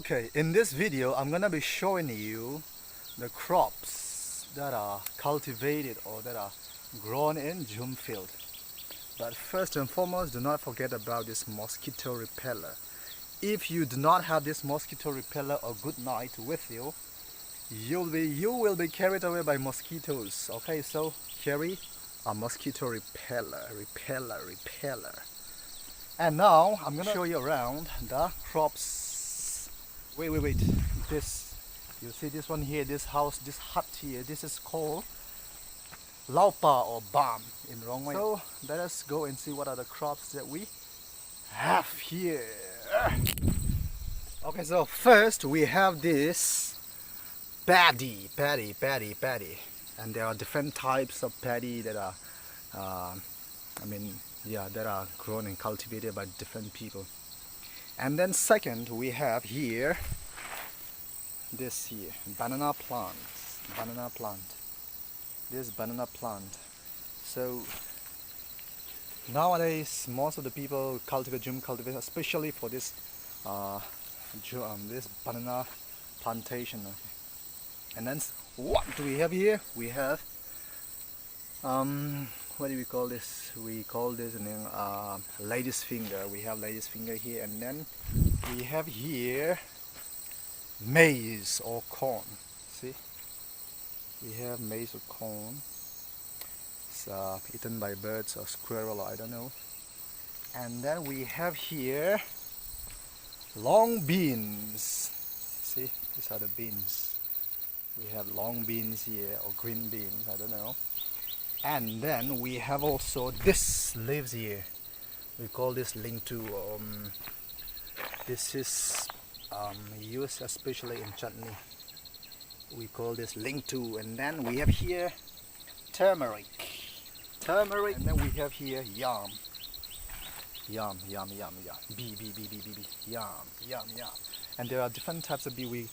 Okay, in this video I'm gonna be showing you the crops that are cultivated or that are grown in Jhum field. But first and foremost, do not forget about this mosquito repeller. If you do not have this mosquito repeller or good night with you, you will be carried away by mosquitoes. Okay, so carry a mosquito repeller. And now I'm gonna show you around the crops. Wait. This, you see this one here, this house, this hut here, this is called laupa or balm in Ronglish. So let us go and see what are the crops that we have here. Okay, so first we have this paddy. And there are different types of paddy that are that are grown and cultivated by different people. And then second we have here this here banana plant. This banana plant. So nowadays most of the people cultivate Jhum cultivation, especially for this this banana plantation. Okay. And then what do we have here? We have what do we call this? We call this lady's finger. We have lady's finger here, and then we have here maize or corn. See, we have maize or corn. It's eaten by birds or squirrel, I don't know. And then we have here long beans. See, these are the beans. We have long beans here, or green beans, I don't know. And then we have also this leaves here. We call this ling-tu. This is used especially in chutney. We call this ling-tu. And then we have here turmeric. And then we have here yam. Yam. Yam. And there are different types of bee.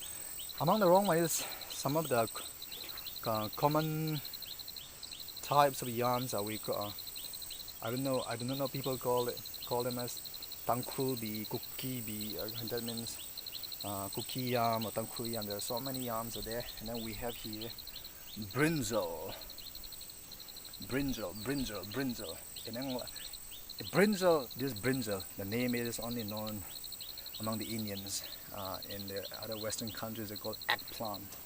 Among the wrong ways, some of the common types of yams are I don't know people call them as tangkul bee, cookie bee. That means cookie yam or tangkul yam. There are so many yams are there. And then we have here brinjal. In English, this brinjal, the name is only known among the Indians. In the other Western countries they call eggplant.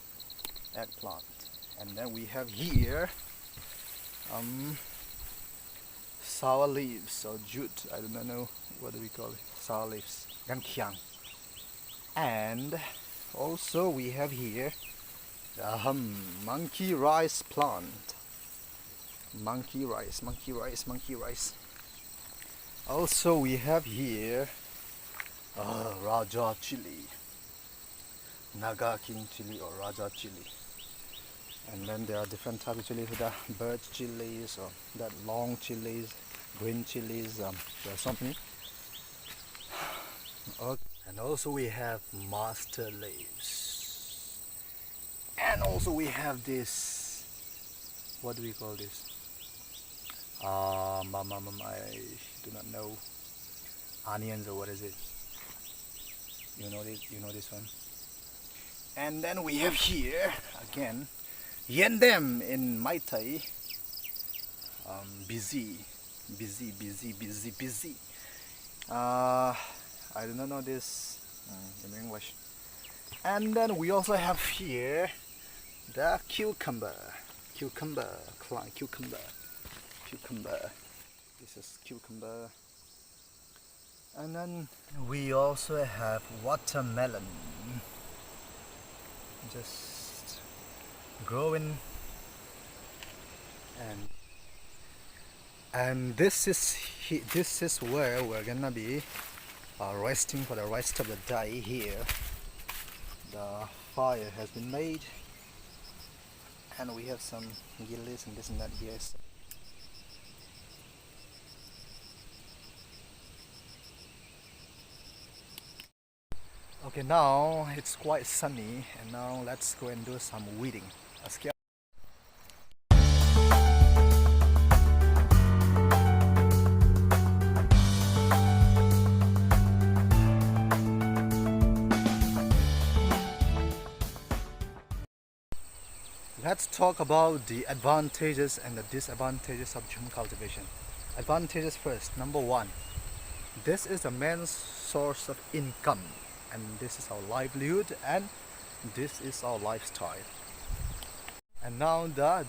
And then we have here sour leaves or jute. I don't know what do we call it. Sour leaves, gankyang. And also we have here the monkey rice plant. Monkey rice. Also we have here Raja chili, Naga King chili or Raja chili. And then there are different types of chilies, the bird chilies or that long chilies, green chilies, there are so many. Okay. And also we have mustard leaves. And also we have this, what do we call this? I do not know. Onions or what is it? You know this one. And then we have here again yendem in Mai Thai. Busy. I do not know this in English. And then we also have here the cucumber. This is cucumber. And then we also have watermelon. Just growing. And this is where we're gonna be resting for the rest of the day here. The fire has been made, and we have some gillies and this and that here. Okay, now it's quite sunny, and now let's go and do some weeding. Let's get Let's talk about the advantages and the disadvantages of Jhum cultivation. Advantages first. Number one, this is the main source of income, and this is our livelihood, and this is our lifestyle. And now the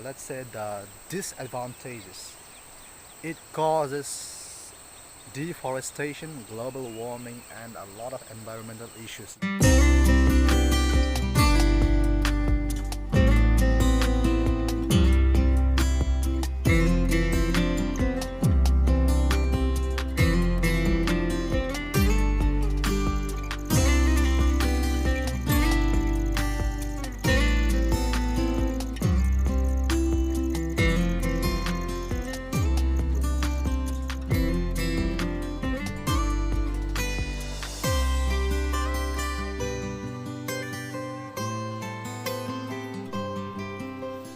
let's say the disadvantages. It causes deforestation, global warming, and a lot of environmental issues.